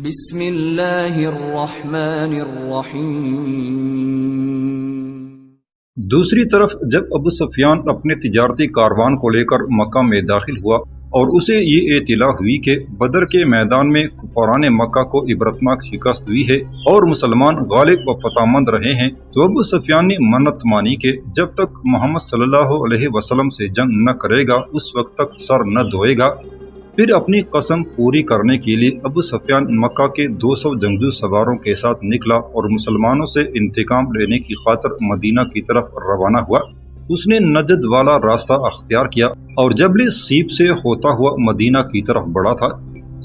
بسم اللہ الرحمن الرحیم۔ دوسری طرف جب ابو سفیان اپنے تجارتی کاروان کو لے کر مکہ میں داخل ہوا اور اسے یہ اطلاع ہوئی کہ بدر کے میدان میں کفاران مکہ کو عبرتناک شکست ہوئی ہے اور مسلمان غالب و فتح مند رہے ہیں، تو ابو سفیان نے منت مانی کہ جب تک محمد صلی اللہ علیہ وسلم سے جنگ نہ کرے گا اس وقت تک سر نہ دھوئے گا۔ پھر اپنی قسم پوری کرنے کے لیے ابو سفیان مکہ کے 200 جنگجو سواروں کے ساتھ نکلا اور مسلمانوں سے انتقام لینے کی خاطر مدینہ کی طرف روانہ ہوا۔ اس نے نجد والا راستہ اختیار کیا اور جبل سیب سے ہوتا ہوا مدینہ کی طرف بڑھا تھا۔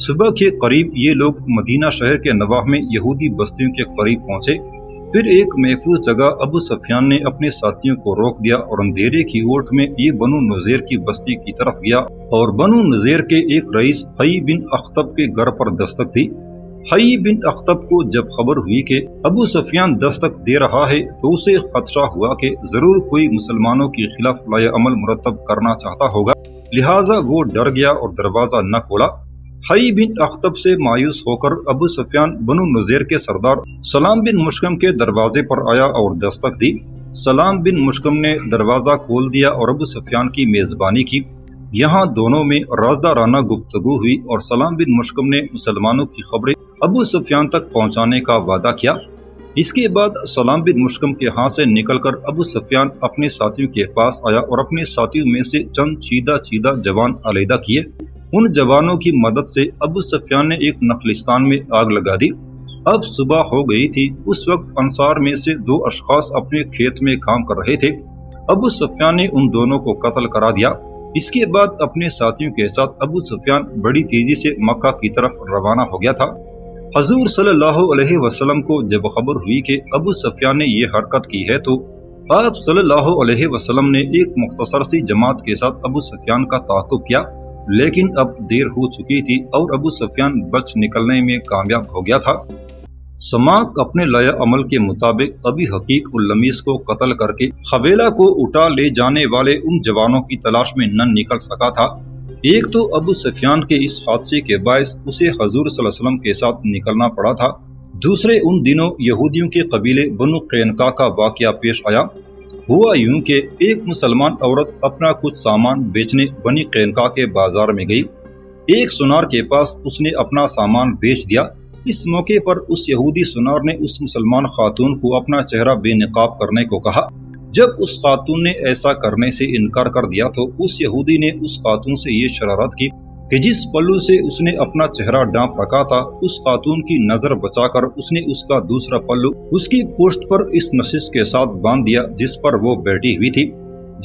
صبح کے قریب یہ لوگ مدینہ شہر کے نواح میں یہودی بستیوں کے قریب پہنچے۔ پھر ایک محفوظ جگہ ابو سفیان نے اپنے ساتھیوں کو روک دیا اور اندھیرے کی اوٹ میں یہ بنو نذیر کی بستی کی طرف گیا اور بنو نذیر کے ایک رئیس حی بن اخطب کے گھر پر دستک دی۔ حی بن اخطب کو جب خبر ہوئی کہ ابو سفیان دستک دے رہا ہے تو اسے خدشہ ہوا کہ ضرور کوئی مسلمانوں کے خلاف لائے عمل مرتب کرنا چاہتا ہوگا، لہٰذا وہ ڈر گیا اور دروازہ نہ کھولا۔ حی بن اخطب سے مایوس ہو کر ابو سفیان بنو نذیر کے سردار سلام بن مشکم کے دروازے پر آیا اور دستک دی۔ سلام بن مشکم نے دروازہ کھول دیا اور ابو سفیان کی میزبانی کی۔ یہاں دونوں میں رازدارانہ گفتگو ہوئی اور سلام بن مشکم نے مسلمانوں کی خبریں ابو سفیان تک پہنچانے کا وعدہ کیا۔ اس کے بعد سلام بن مشکم کے ہاں سے نکل کر ابو سفیان اپنے ساتھیوں کے پاس آیا اور اپنے ساتھیوں میں سے چند چیدہ جوان علیحدہ کیے۔ ان جوانوں کی مدد سے ابو سفیان نے ایک نخلستان میں آگ لگا دی۔ اب صبح ہو گئی تھی۔ اس وقت انصار میں سے 2 اشخاص اپنے کھیت میں کام کر رہے تھے۔ ابو سفیان نے ان دونوں کو قتل کرا دیا۔ اس کے بعد اپنے ساتھیوں کے ساتھ ابو سفیان بڑی تیزی سے مکہ کی طرف روانہ ہو گیا تھا۔ حضور صلی اللہ علیہ وسلم کو جب خبر ہوئی کہ ابو سفیان نے یہ حرکت کی ہے تو آپ صلی اللہ علیہ وسلم نے ایک مختصر سی جماعت کے ساتھ ابو سفیان کا تعاقب کیا، لیکن اب دیر ہو چکی تھی اور ابو سفیان بچ نکلنے میں کامیاب ہو گیا تھا۔ سماک اپنے لائے عمل کے مطابق ابی حقیق اللمیس کو قتل کر کے خویلہ کو اٹھا لے جانے والے ان جوانوں کی تلاش میں نہ نکل سکا تھا۔ ایک تو ابو سفیان کے اس حادثے کے باعث اسے حضور صلی اللہ علیہ وسلم کے ساتھ نکلنا پڑا تھا، دوسرے ان دنوں یہودیوں کے قبیلے بنو قینقاع کا واقعہ پیش آیا۔ ہوا یوں کہ ایک مسلمان عورت اپنا کچھ سامان بیچنے بنی قینقاع کے بازار میں گئی۔ ایک سنار کے پاس اس نے اپنا سامان بیچ دیا۔ اس موقع پر اس یہودی سنار نے اس مسلمان خاتون کو اپنا چہرہ بے نقاب کرنے کو کہا۔ جب اس خاتون نے ایسا کرنے سے انکار کر دیا تو اس یہودی نے اس خاتون سے یہ شرارت کی کہ جس پلو سے اس نے اپنا چہرہ ڈانپ رکھا تھا اس خاتون کی نظر بچا کر اس نے اس کا دوسرا پلو اس کی پشت پر اس نشست کے ساتھ باندھ دیا جس پر وہ بیٹھی ہوئی تھی۔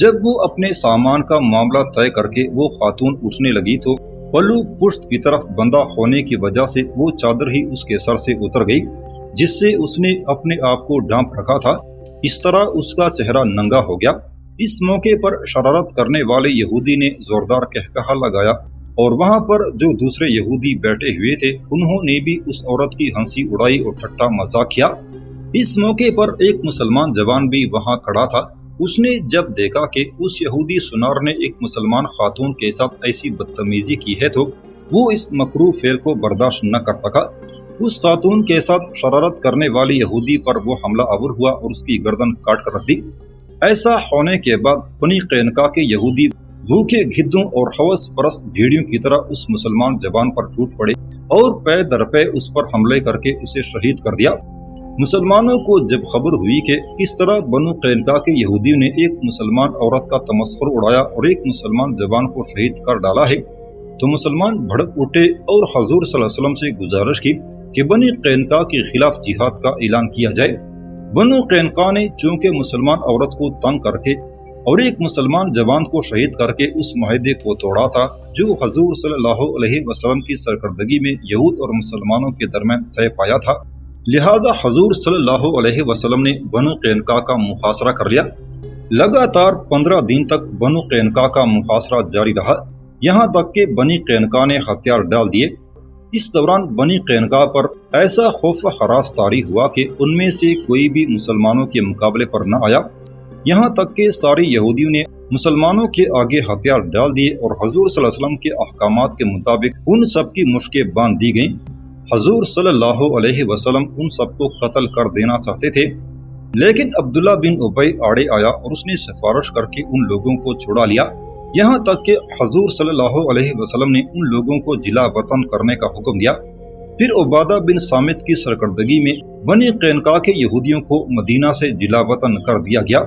جب وہ اپنے سامان کا معاملہ طے کر کے وہ خاتون اٹھنے لگی تو پلو پشت کی طرف بندھا ہونے کی وجہ سے وہ چادر ہی اس کے سر سے اتر گئی جس سے اس نے اپنے آپ کو ڈانپ رکھا تھا۔ اس طرح اس کا چہرہ ننگا ہو گیا۔ اس موقع پر شرارت کرنے والے یہودی نے زوردار قہقہہ لگایا اور وہاں پر جو دوسرے یہودی بیٹھے ہوئے تھے انہوں نے بھی اس عورت کی ہنسی اڑائی اور ٹھٹا مذاق کیا۔ اس موقع پر ایک مسلمان جوان بھی وہاں کھڑا تھا۔ اس نے جب دیکھا کہ اس یہودی سنار نے ایک مسلمان خاتون کے ساتھ ایسی بدتمیزی کی ہے تو وہ اس مکروہ فعل کو برداشت نہ کر سکا۔ اس خاتون کے ساتھ شرارت کرنے والی یہودی پر وہ حملہ آور ہوا اور اس کی گردن کاٹ کر رکھ دی۔ ایسا ہونے کے بعد بنی قینقاع کے یہودی بھوکے گدھوں اور ہوس پرست بھیڑیوں کی طرح اس مسلمان جوان پر ٹوٹ پڑے اور پے در پے اس پر حملے کر کے اسے شہید کر دیا۔ مسلمانوں کو جب خبر ہوئی کہ کس طرح بنو قینقاع کے یہودیوں نے ایک مسلمان عورت کا تمسخر اڑایا اور ایک مسلمان جوان کو شہید کر ڈالا ہے تو مسلمان بھڑک اٹھے اور حضور صلی اللہ علیہ وسلم سے گزارش کی کہ بنی قینقاع کے خلاف جہاد کا اعلان کیا جائے۔ بنو قینقاع نے چونکہ مسلمان عورت کو تنگ کر کے اور ایک مسلمان جوان کو شہید کر کے اس معاہدے کو توڑا تھا جو حضور صلی اللہ علیہ وسلم کی سرکردگی میں یہود اور مسلمانوں کے درمیان طے پایا تھا، لہٰذا حضور صلی اللہ علیہ وسلم نے بنو قینقاع کا محاصرہ کر لیا۔ لگاتار 15 دن تک بنو قینقاع کا محاصرہ جاری رہا، یہاں تک کہ بنی قینقاع نے ہتھیار ڈال دیے۔ اس دوران بنی قینقاع پر ایسا خوف و ہراس طاری ہوا کہ ان میں سے کوئی بھی مسلمانوں کے مقابلے پر نہ آیا، یہاں تک کہ سارے یہودیوں نے مسلمانوں کے آگے ہتھیار ڈال دیے اور حضور صلی اللہ علیہ وسلم کے احکامات کے مطابق ان سب کی مشکیں باندھ دی گئیں۔ حضور صلی اللہ علیہ وسلم ان سب کو قتل کر دینا چاہتے تھے، لیکن عبداللہ بن ابی آڑے آیا اور اس نے سفارش کر کے ان لوگوں کو چھڑا لیا، یہاں تک کہ حضور صلی اللہ علیہ وسلم نے ان لوگوں کو جلا وطن کرنے کا حکم دیا۔ پھر عبادہ بن صامت کی سرکردگی میں بنی قینقاع کے یہودیوں کو مدینہ سے جلا وطن کر دیا گیا۔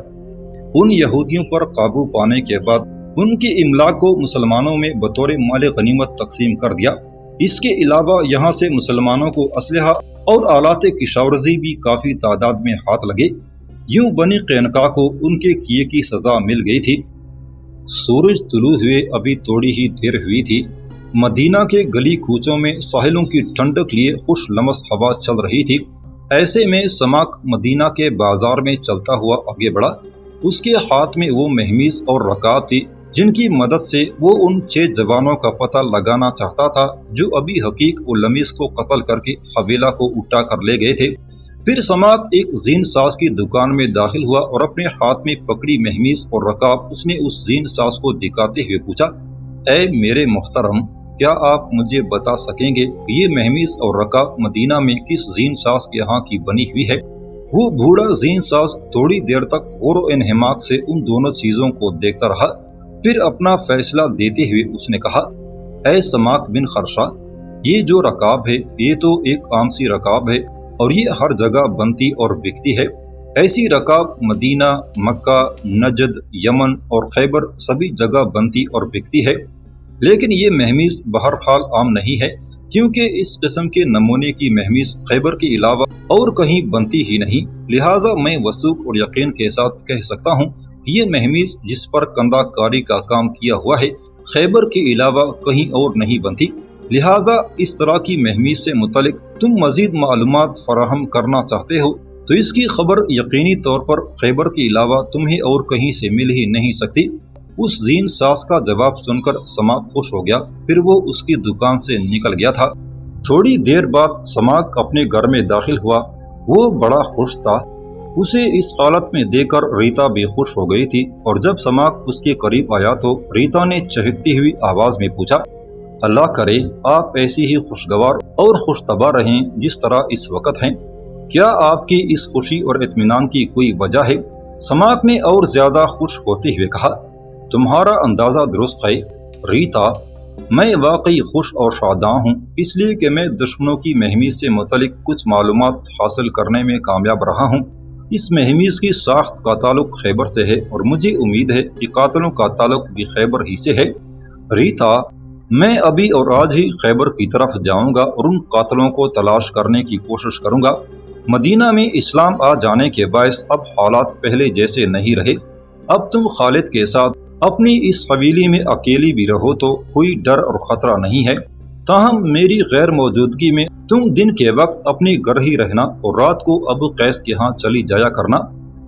ان یہودیوں پر قابو پانے کے بعد ان کی املاک کو مسلمانوں میں بطور مال غنیمت تقسیم کر دیا۔ اس کے علاوہ یہاں سے مسلمانوں کو اسلحہ اور آلات کشاورزی بھی کافی تعداد میں ہاتھ لگے۔ یوں بنی قینقاع کو ان کے کیے کی سزا مل گئی تھی۔ سورج طلوع ہوئے ابھی تھوڑی ہی دیر ہوئی تھی۔ مدینہ کے گلی کوچوں میں ساحلوں کی ٹھنڈک لیے خوش لمس ہوا چل رہی تھی۔ ایسے میں سماک مدینہ کے بازار میں چلتا ہوا آگے بڑھا۔ اس کے ہاتھ میں وہ مہمیز اور رکاب تھی جن کی مدد سے وہ ان 6 جوانوں کا پتہ لگانا چاہتا تھا جو ابھی حقیق و لمیس کو قتل کر کے حویلہ کو اٹھا کر لے گئے تھے۔ پھر سماک ایک زین ساز کی دکان میں داخل ہوا اور اپنے ہاتھ میں پکڑی مہمیز اور رکاب اس نے اس زین ساز کو دکھاتے ہوئے پوچھا، اے میرے محترم، کیا آپ مجھے بتا سکیں گے کہ یہ مہمیز اور رکاب مدینہ میں کس زین ساز کے ہاں کی بنی ہوئی ہے؟ وہ بوڑھا زین ساز تھوڑی دیر تک غور و انہماک سے ان دونوں چیزوں کو دیکھتا رہا، پھر اپنا فیصلہ دیتے ہوئے اس نے کہا، اے سماک بن خرشہ، یہ جو رکاب ہے یہ تو ایک عام سی رکاب ہے اور یہ ہر جگہ بنتی اور بکتی ہے۔ ایسی رکاب مدینہ، مکہ، نجد، یمن اور خیبر سبھی جگہ بنتی اور بکتی ہے، لیکن یہ مہمیز بہرحال عام نہیں ہے، کیونکہ اس قسم کے نمونے کی مہمیز خیبر کے علاوہ اور کہیں بنتی ہی نہیں۔ لہٰذا میں وثوق اور یقین کے ساتھ کہہ سکتا ہوں کہ یہ مہمیز جس پر کندہ کاری کا کام کیا ہوا ہے خیبر کے علاوہ کہیں اور نہیں بنتی۔ لہٰذا اس طرح کی مہمیز سے متعلق تم مزید معلومات فراہم کرنا چاہتے ہو تو اس کی خبر یقینی طور پر خیبر کے علاوہ تمہیں اور کہیں سے مل ہی نہیں سکتی۔ اس زین ساز کا جواب سن کر سماک خوش ہو گیا، پھر وہ اس کی دکان سے نکل گیا تھا۔ تھوڑی دیر بعد سماک اپنے گھر میں داخل ہوا۔ وہ بڑا خوش تھا۔ اسے اس حالت میں دیکھ کر ریتا بھی خوش ہو گئی تھی، اور جب سماک اس کے قریب آیا تو ریتا نے چہکتی ہوئی آواز میں پوچھا، اللہ کرے آپ ایسی ہی خوشگوار اور خوش طبع رہیں جس طرح اس وقت ہیں۔ کیا آپ کی اس خوشی اور اطمینان کی کوئی وجہ ہے؟ سماک نے اور زیادہ خوش ہوتے ہوئے کہا، تمہارا اندازہ درست ہے ریتا، میں واقعی خوش اور شاداں ہوں، اس لیے کہ میں دشمنوں کی مہمیز سے متعلق کچھ معلومات حاصل کرنے میں کامیاب رہا ہوں۔ اس مہمیز کی ساخت کا تعلق خیبر سے ہے اور مجھے امید ہے کہ قاتلوں کا تعلق بھی خیبر ہی سے ہے۔ ریتا، میں ابھی اور آج ہی خیبر کی طرف جاؤں گا اور ان قاتلوں کو تلاش کرنے کی کوشش کروں گا۔ مدینہ میں اسلام آ جانے کے باعث اب حالات پہلے جیسے نہیں رہے۔ اب تم خالد کے ساتھ اپنی اس حویلی میں اکیلی بھی رہو تو کوئی ڈر اور خطرہ نہیں ہے، تاہم میری غیر موجودگی میں تم دن کے وقت اپنے گھر ہی رہنا اور رات کو ابو قیس کے ہاں چلی جایا کرنا،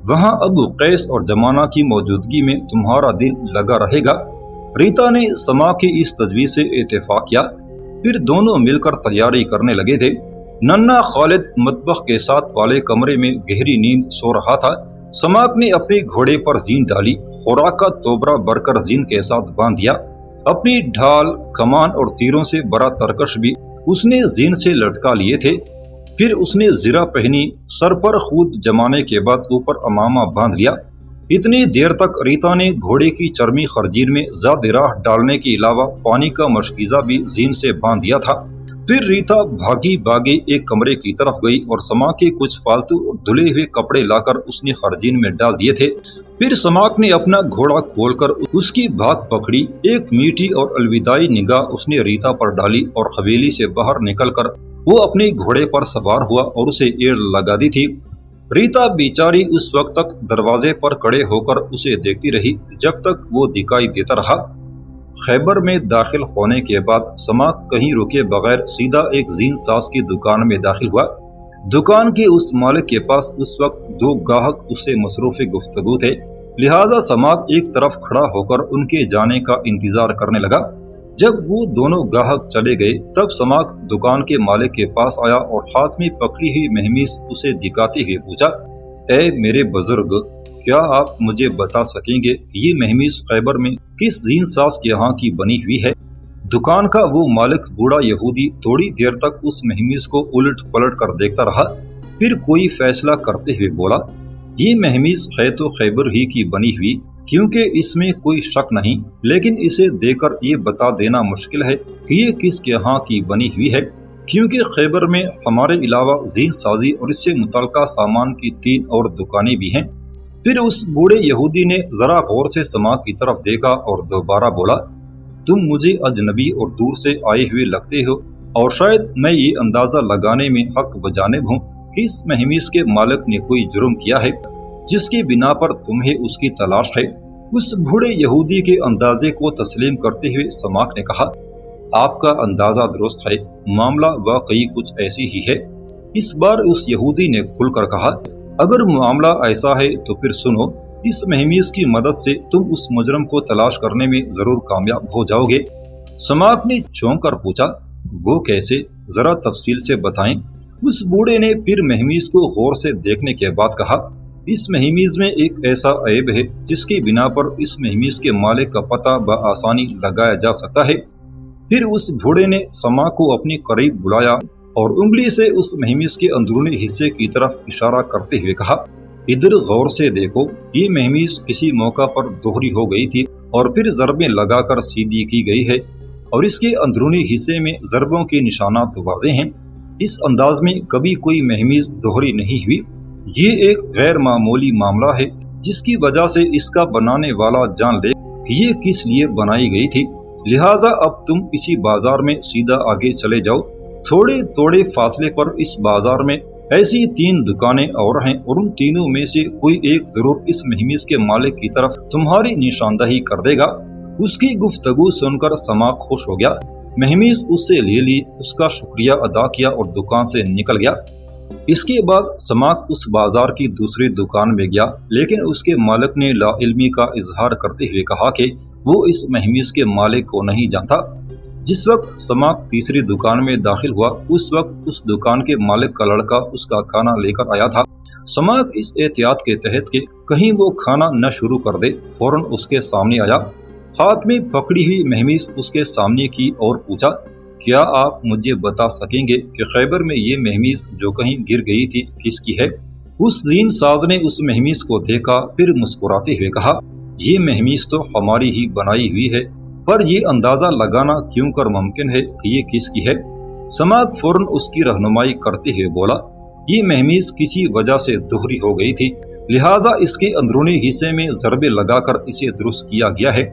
وہاں ابو قیس اور جمانہ کی موجودگی میں تمہارا دل لگا رہے گا۔ ریتا نے سماک کی اس تجویز سے اتفاق کیا، پھر دونوں مل کر تیاری کرنے لگے تھے۔ ننھا خالد مطبخ کے ساتھ والے کمرے میں گہری نیند سو رہا تھا۔ سماک نے اپنے گھوڑے پر زین ڈالی، خوراک کا توبرا بھر کر زین کے ساتھ باندھ دیا۔ اپنی ڈھال، کمان اور تیروں سے بڑا ترکش بھی اس نے زین سے لٹکا لیے تھے۔ پھر اس نے زرہ پہنی، سر پر خود جمانے کے بعد اوپر امامہ باندھ لیا۔ اتنی دیر تک ریتا نے گھوڑے کی چرمی خرجین میں زاد راہ ڈالنے کے علاوہ پانی کا مشکیزہ بھی زین سے باندھ دیا تھا۔ پھر ریتا بھاگی بھاگی ایک کمرے کی طرف گئی اور سماک کے کچھ فالتو اور دھلے ہوئے کپڑے لا کر اس نے خرجین میں ڈال دیے تھے۔ پھر سماک نے اپنا گھوڑا کھول کر اس کی بھاگ پکڑی۔ ایک میٹھی اور الوداعی نگاہ اس نے ریتا پر ڈالی اور حویلی سے باہر نکل کر وہ اپنے گھوڑے پر سوار ہوا اور اسے ایڑ لگا دی تھی۔ ریتا بیچاری اس وقت تک دروازے پر کھڑے ہو کر اسے دیکھتی رہی جب تک وہ دکھائی دیتا رہا۔ خیبر میں داخل ہونے کے بعد سماک کہیں رکے بغیر سیدھا ایک زین ساز کی دکان میں داخل ہوا۔ دکان کے اس مالک کے پاس اس وقت 2 گاہک اس سے مصروف گفتگو تھے، لہٰذا سماک ایک طرف کھڑا ہو کر ان کے جانے کا انتظار کرنے لگا۔ جب وہ دونوں گاہک چلے گئے تب سماک دکان کے مالک کے پاس آیا اور ہاتھ میں پکڑی ہوئی مہمیز اسے دکھاتے ہوئے پوچھا، اے میرے بزرگ، کیا آپ مجھے بتا سکیں گے کہ یہ مہمیز خیبر میں کس زین ساز کے ہاں کی بنی ہوئی ہے؟ دکان کا وہ مالک بوڑھا یہودی تھوڑی دیر تک اس مہمیز کو الٹ پلٹ کر دیکھتا رہا، پھر کوئی فیصلہ کرتے ہوئے بولا، یہ مہمیز ہے تو خیبر ہی کی بنی ہوئی، کیونکہ اس میں کوئی شک نہیں، لیکن اسے دیکھ کر یہ بتا دینا مشکل ہے کہ یہ کس کے ہاں کی بنی ہوئی ہے، کیونکہ خیبر میں ہمارے علاوہ زین سازی اور اس سے متعلقہ سامان کی 3 اور دکانیں بھی ہیں۔ پھر اس بوڑھے یہودی نے ذرا غور سے سماع کی طرف دیکھا اور دوبارہ بولا، تم مجھے اجنبی اور دور سے آئے ہوئے لگتے ہو، اور شاید میں یہ اندازہ لگانے میں حق بجانب ہوں کہ اس مہمیز کے مالک نے کوئی جرم کیا ہے جس کی بنا پر تمہیں اس کی تلاش ہے۔ اس بوڑھے یہودی کے اندازے کو تسلیم کرتے ہوئے سماع نے کہا، آپ کا اندازہ درست ہے، معاملہ واقعی کچھ ایسی ہی ہے۔ اس بار اس یہودی نے کھل کر کہا، اگر معاملہ ایسا ہے تو پھر سنو، اس مہمیز کی مدد سے تم اس مجرم کو تلاش کرنے میں ضرور کامیاب ہو جاؤ گے۔ سماع نے چونک کر پوچھا، وہ کیسے؟ ذرا تفصیل سے بتائیں۔ اس بوڑھے نے پھر مہمیز کو غور سے دیکھنے کے بعد کہا، اس مہمیز میں ایک ایسا عیب ہے جس کی بنا پر اس مہمیز کے مالک کا پتہ بآسانی لگایا جا سکتا ہے۔ پھر اس بوڑھے نے سماع کو اپنے قریب بلایا اور انگلی سے اس مہمیز کے اندرونی حصے کی طرف اشارہ کرتے ہوئے کہا، ادھر غور سے دیکھو، یہ مہمیز کسی موقع پر دوہری ہو گئی تھی اور پھر ضربیں لگا کر سیدھی کی گئی ہے، اور اس کے اندرونی حصے میں ضربوں کے نشانات واضح ہیں۔ اس انداز میں کبھی کوئی مہمیز دوہری نہیں ہوئی۔ یہ ایک غیر معمولی معاملہ ہے جس کی وجہ سے اس کا بنانے والا جان لے کہ یہ کس لیے بنائی گئی تھی، لہٰذا اب تم اسی بازار میں سیدھا آگے چلے جاؤ۔ تھوڑے فاصلے پر اس بازار میں ایسی 3 دکانیں اور ہیں، اور ان تینوں میں سے کوئی ایک ضرور اس مہمیز کے مالک کی طرف تمہاری نشاندہی کر دے گا۔ اس کی گفتگو سن کر سماع خوش ہو گیا۔ مہمیز اس سے لے لی، اس کا شکریہ ادا کیا اور دکان سے نکل گیا۔ اس کے بعد سماع اس بازار کی دوسری دکان میں گیا، لیکن اس کے مالک نے لا علمی کا اظہار کرتے ہوئے کہا کہ وہ اس مہمیز کے مالک کو نہیں جانتا۔ جس وقت سماع تیسری دکان میں داخل ہوا، اس وقت اس دکان کے مالک کا لڑکا اس کا کھانا لے کر آیا تھا۔ سماع اس احتیاط کے تحت کہ کہیں وہ کھانا نہ شروع کر دے، فوراً اس کے سامنے آیا، ہاتھ میں پکڑی ہوئی مہمیز اس کے سامنے کی اور پوچھا، کیا آپ مجھے بتا سکیں گے کہ خیبر میں یہ مہمیز جو کہیں گر گئی تھی کس کی ہے؟ اس زین ساز نے اس مہمیز کو دیکھا، پھر مسکراتے ہوئے کہا، یہ مہمیز تو ہماری ہی بنائی ہوئی ہے، پر یہ اندازہ لگانا کیوں کر ممکن ہے کہ یہ کس کی ہے؟ سماع فوراً اس کی رہنمائی کرتے ہوئے بولا، یہ مہمیز کسی وجہ سے دوہری ہو گئی تھی، لہٰذا اس کے اندرونی حصے میں ضربیں لگا کر اسے درست کیا گیا ہے،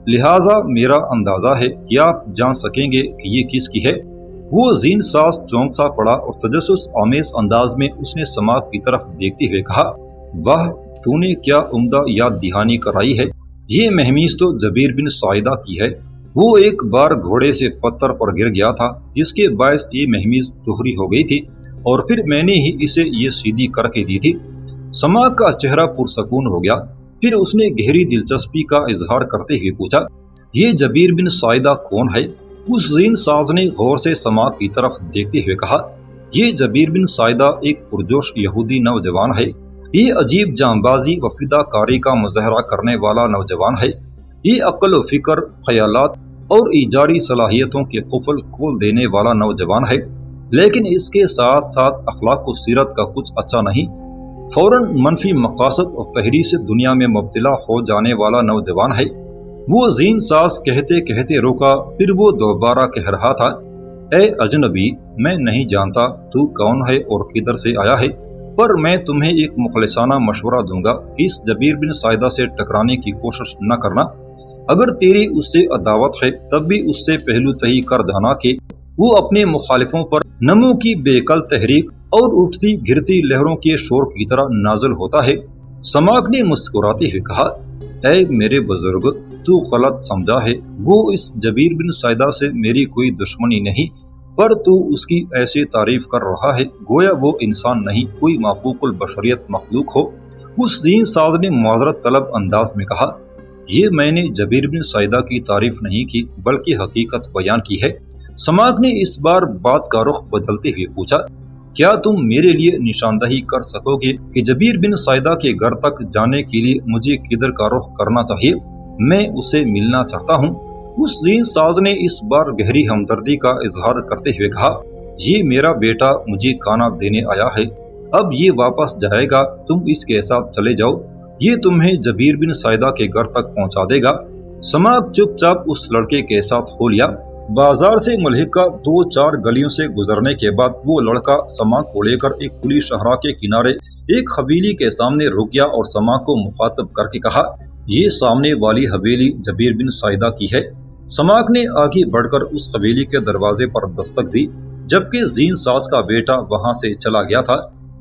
لہٰذا میرا اندازہ ہے کہ آپ جان سکیں گے کہ یہ کس کی ہے۔ وہ زین ساز چونک سا پڑا اور تجسس آمیز انداز میں اس نے سماع کی طرف دیکھتے ہوئے کہا، واہ، تو نے کیا عمدہ یاد دہانی کرائی ہے، یہ مہمیز تو جبیر بن سعیدہ کی ہے۔ وہ ایک بار گھوڑے سے پتھر پر گر گیا تھا جس کے باعث یہ مہمیز دوہری ہو گئی تھی، اور پھر میں نے ہی اسے یہ سیدھی کر کے دی تھی۔ سماع کا چہرہ پرسکون ہو گیا، پھر اس نے گہری دلچسپی کا اظہار کرتے ہوئے پوچھا، یہ جبیر بن سعیدہ کون ہے؟ اس زین ساز نے غور سے سماع کی طرف دیکھتے ہوئے کہا، یہ جبیر بن سعیدہ ایک پرجوش یہودی نوجوان ہے، یہ عجیب جانبازی و فدا کاری کا مظاہرہ کرنے والا نوجوان ہے، یہ عقل و فکر، خیالات اور ایجاری صلاحیتوں کے قفل کھول دینے والا نوجوان ہے، لیکن اس کے ساتھ ساتھ اخلاق و سیرت کا کچھ اچھا نہیں، فوراً منفی مقاصد اور تحریص دنیا میں مبتلا ہو جانے والا نوجوان ہے۔ وہ زین ساز کہتے کہتے روکا، پھر وہ دوبارہ کہہ رہا تھا، اے اجنبی، میں نہیں جانتا تو کون ہے اور کدھر سے آیا ہے، پر میں تمہیں ایک مخلصانہ مشورہ دوں گا کہ اس جبیر بن سعیدہ سے ٹکرانے کی کوشش نہ کرنا۔ اگر تیری اس سے عداوت ہے تب بھی اس سے پہلو تہی کر جانا کہ وہ اپنے مخالفوں پر نمو کی بے کل تحریک اور اٹھتی گرتی لہروں کے شور کی طرح نازل ہوتا ہے۔ سماع نے مسکراتے ہوئے کہا، اے میرے بزرگ، تو غلط سمجھا ہے، وہ اس جبیر بن سعیدہ سے میری کوئی دشمنی نہیں، پر تو اس کی ایسے تعریف کر رہا ہے گویا وہ انسان نہیں، کوئی مافوق البشریت مخلوق ہو۔ اس زین ساز نے معذرت طلب انداز میں کہا، یہ میں نے جبیر بن سعیدہ کی تعریف نہیں کی بلکہ حقیقت بیان کی ہے۔ سماع نے اس بار بات کا رخ بدلتے ہوئے پوچھا، کیا تم میرے لیے نشاندہی کر سکو گے کہ جبیر بن سعیدہ کے گھر تک جانے کے لیے مجھے کدھر کا رخ کرنا چاہیے؟ میں اسے ملنا چاہتا ہوں۔ اس زین ساز نے اس بار گہری ہمدردی کا اظہار کرتے ہوئے کہا، یہ میرا بیٹا مجھے کھانا دینے آیا ہے، اب یہ واپس جائے گا، تم اس کے ساتھ چلے جاؤ، یہ تمہیں جبیر بن سائدہ کے گھر تک پہنچا دے گا۔ سماک چپ چاپ اس لڑکے کے ساتھ ہو لیا۔ بازار سے ملحقہ 2-4 گلیوں سے گزرنے کے بعد وہ لڑکا سماک کو لے کر ایک کھلی شاہراہ کے کنارے ایک حویلی کے سامنے رک گیا اور سماک کو مخاطب کر کے کہا، یہ سامنے والی حویلی جبیر بن سائدہ کی ہے۔ سماک نے آگے بڑھ کر اس حویلی کے دروازے پر دستک دی، جبکہ زین ساز کا بیٹا وہاں سے چلا گیا تھا۔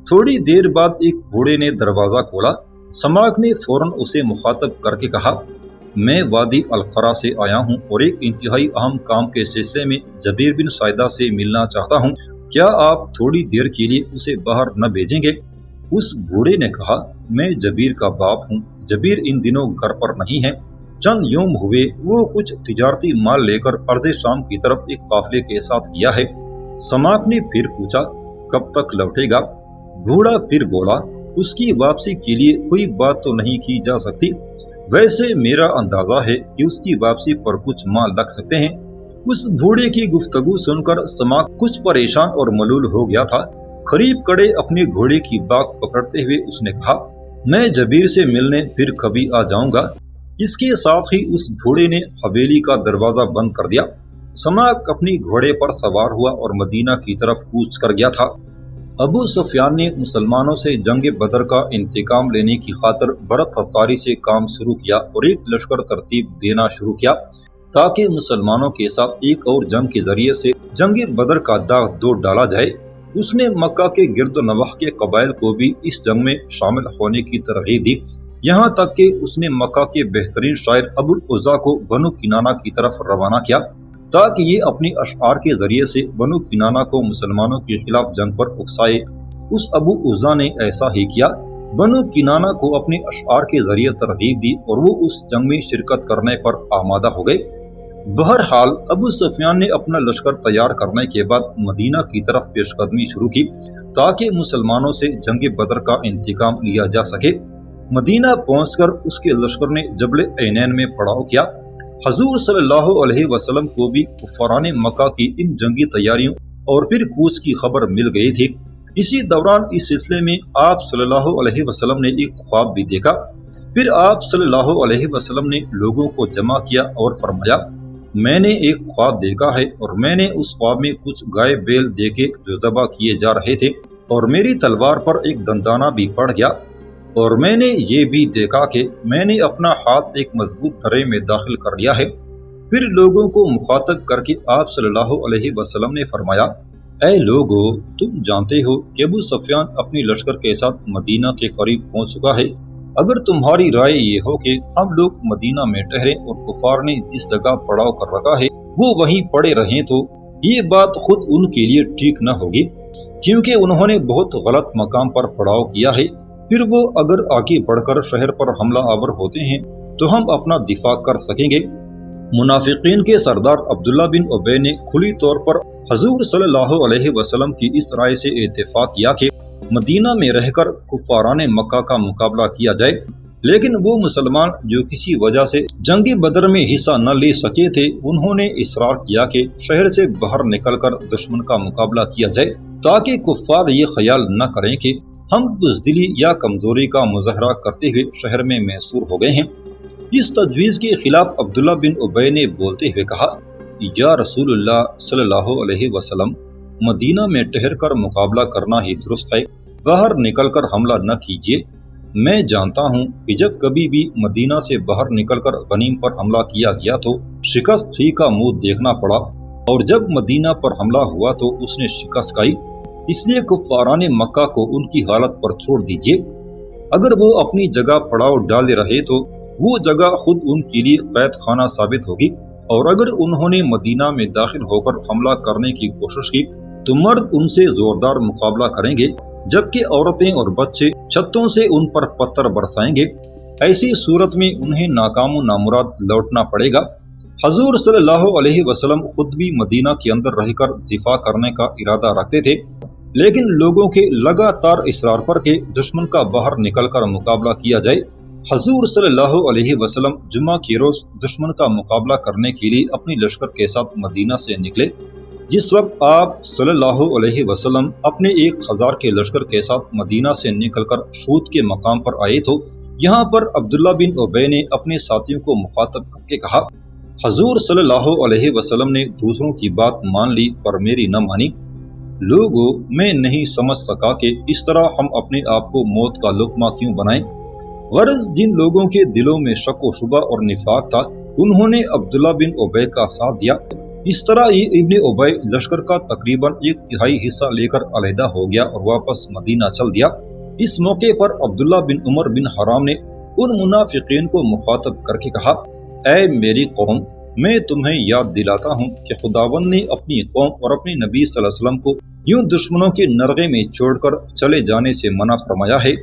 تھوڑی دیر بعد ایک بوڑھے نے دروازہ کھولا۔ سماک نے فوراً اسے مخاطب کر کے کہا، میں وادی القرا سے آیا ہوں اور ایک انتہائی اہم کام کے سلسلے میں جبیر بن سائدہ سے ملنا چاہتا ہوں، کیا آپ تھوڑی دیر کے لیے اسے باہر نہ بھیجیں گے؟ اس بوڑھے نے کہا، میں جبیر کا باپ ہوں، جبیر ان دنوں گھر پر نہیں ہے، چند یوم ہوئے وہ کچھ تجارتی مال لے کر ارض شام کی طرف ایک قافلے کے ساتھ گیا ہے۔ سماک نے پھر پوچھا، کب تک لوٹے گا؟ بوڑھا پھر بولا، اس کی واپسی کے لیے کوئی بات تو نہیں کی جا سکتی، ویسے میرا اندازہ ہے کہ اس کی واپسی پر کچھ ماہ لگ سکتے ہیں۔ اس بوڑھے کی گفتگو سن کر سماک کچھ پریشان اور ملول ہو گیا تھا۔ قریب کڑے اپنے گھوڑے کی باگ پکڑتے ہوئے اس نے کہا، میں جبیر سے ملنے پھر کبھی آ جاؤں گا۔ اس کے ساتھ ہی اس بوڑھے نے حویلی کا دروازہ بند کر دیا۔ سماک اپنی گھوڑے پر سوار ہوا اور مدینہ کی طرف کوچ کر گیا تھا۔ ابو سفیان نے مسلمانوں سے جنگ بدر کا انتقام لینے کی خاطر برق رفتاری سے کام شروع کیا اور ایک لشکر ترتیب دینا شروع کیا تاکہ مسلمانوں کے ساتھ ایک اور جنگ کے ذریعے سے جنگ بدر کا داغ دھو ڈالا جائے۔ اس نے مکہ کے گرد و نواح کے قبائل کو بھی اس جنگ میں شامل ہونے کی ترغیب دی، یہاں تک کہ اس نے مکہ کے بہترین شاعر ابو العزا کو بنو کنانہ کی طرف روانہ کیا تاکہ یہ اپنی اشعار کے ذریعے سے بنو کنانہ کو مسلمانوں کے خلاف جنگ پر اکسائے۔ اس ابو عزا نے ایسا ہی کیا، بنو کنانہ کو اپنے اشعار کے ذریعے ترغیب دی اور وہ اس جنگ میں شرکت کرنے پر آمادہ ہو گئے۔ بہرحال ابو سفیان نے اپنا لشکر تیار کرنے کے بعد مدینہ کی طرف پیش قدمی شروع کی تاکہ مسلمانوں سے جنگ بدر کا انتقام لیا جا سکے۔ مدینہ پہنچ کر اس کے لشکر نے جبل عینین میں پڑاؤ کیا۔ حضور صلی اللہ علیہ وسلم کو بھی کفاران مکہ کی ان جنگی تیاریوں اور پھر کوچ کی خبر مل گئی تھی۔ اسی دوران اس سلسلے میں آپ صلی اللہ علیہ وسلم نے ایک خواب بھی دیکھا۔ پھر آپ صلی اللہ علیہ وسلم نے لوگوں کو جمع کیا اور فرمایا، میں نے ایک خواب دیکھا ہے اور میں نے اس خواب میں کچھ گائے بیل دیکھے جو ذبح کیے جا رہے تھے اور میری تلوار پر ایک دندانہ بھی پڑ گیا، اور میں نے یہ بھی دیکھا کہ میں نے اپنا ہاتھ ایک مضبوط درے میں داخل کر لیا ہے۔ پھر لوگوں کو مخاطب کر کے آپ صلی اللہ علیہ وسلم نے فرمایا، اے لوگو، تم جانتے ہو کہ ابو سفیان اپنی لشکر کے ساتھ مدینہ کے قریب پہنچ چکا ہے۔ اگر تمہاری رائے یہ ہو کہ ہم لوگ مدینہ میں ٹھہریں اور کفار نے جس جگہ پڑاؤ کر رکھا ہے وہ وہیں پڑے رہیں تو یہ بات خود ان کے لیے ٹھیک نہ ہوگی، کیونکہ انہوں نے بہت غلط مقام پر پڑاؤ کیا ہے۔ پھر وہ اگر آگے بڑھ کر شہر پر حملہ آور ہوتے ہیں تو ہم اپنا دفاع کر سکیں گے۔ منافقین کے سردار عبداللہ بن ابی نے کھلی طور پر حضور صلی اللہ علیہ وسلم کی اس رائے سے اتفاق کیا کہ مدینہ میں رہ کر کفاران مکہ کا مقابلہ کیا جائے، لیکن وہ مسلمان جو کسی وجہ سے جنگ بدر میں حصہ نہ لے سکے تھے، انہوں نے اصرار کیا کہ شہر سے باہر نکل کر دشمن کا مقابلہ کیا جائے تاکہ کفار یہ خیال نہ کریں کہ ہم بزدلی یا کمزوری کا مظاہرہ کرتے ہوئے شہر میں محصور ہو گئے ہیں۔ اس تجویز کے خلاف عبداللہ بن ابی نے بولتے ہوئے کہا، یا رسول اللہ صلی اللہ علیہ وسلم، مدینہ میں ٹھہر کر مقابلہ کرنا ہی درست ہے، باہر نکل کر حملہ نہ کیجیے۔ میں جانتا ہوں کہ جب کبھی بھی مدینہ سے باہر نکل کر غنیم پر حملہ کیا گیا تو شکست ہی کا منہ دیکھنا پڑا، اور جب مدینہ پر حملہ ہوا تو اس نے شکست کھائی، اس لیے کفاران مکہ کو ان کی حالت پر چھوڑ دیجیے۔ اگر وہ اپنی جگہ پڑاؤ ڈالے رہے تو وہ جگہ خود ان کے لیے قید خانہ ثابت ہوگی، اور اگر انہوں نے مدینہ میں داخل ہو کر حملہ کرنے کی کوشش کی تو مرد ان سے زوردار مقابلہ کریں گے، جبکہ عورتیں اور بچے چھتوں سے ان پر پتھر برسائیں گے۔ ایسی صورت میں انہیں ناکام و نامراد لوٹنا پڑے گا۔ حضور صلی اللہ علیہ وسلم خود بھی مدینہ کے اندر رہ کر دفاع کرنے کا ارادہ رکھتے تھے، لیکن لوگوں کے لگاتار اصرار پر کہ دشمن کا باہر نکل کر مقابلہ کیا جائے، حضور صلی اللہ علیہ وسلم جمعہ کی روز دشمن کا مقابلہ کرنے کے لیے اپنی لشکر کے ساتھ مدینہ سے نکلے۔ جس وقت آپ صلی اللہ علیہ وسلم اپنے 1000 کے لشکر کے ساتھ مدینہ سے نکل کر شوط کے مقام پر آئے تو یہاں پر عبداللہ بن ابی نے اپنے ساتھیوں کو مخاطب کر کے کہا، حضور صلی اللہ علیہ وسلم نے دوسروں کی بات مان لی پر میری نہ مانی۔ لوگوں، میں نہیں سمجھ سکا کہ اس طرح ہم اپنے آپ کو موت کا لقمہ کیوں بنائیں۔ غرض جن لوگوں کے دلوں میں شک و شبہ اور نفاق تھا انہوں نے عبداللہ بن ابی کا ساتھ دیا۔ اس طرح ہی ابن ابی لشکر کا تقریباً 1/3 حصہ لے کر علیحدہ ہو گیا اور واپس مدینہ چل دیا۔ اس موقع پر عبداللہ بن عمر بن حرام نے ان منافقین کو مخاطب کر کے کہا، اے میری قوم، میں تمہیں یاد دلاتا ہوں کہ خداوند نے اپنی قوم اور اپنے نبی صلی اللہ علیہ وسلم کو یوں دشمنوں کے نرغے میں چھوڑ کر چلے جانے سے منع فرمایا ہے۔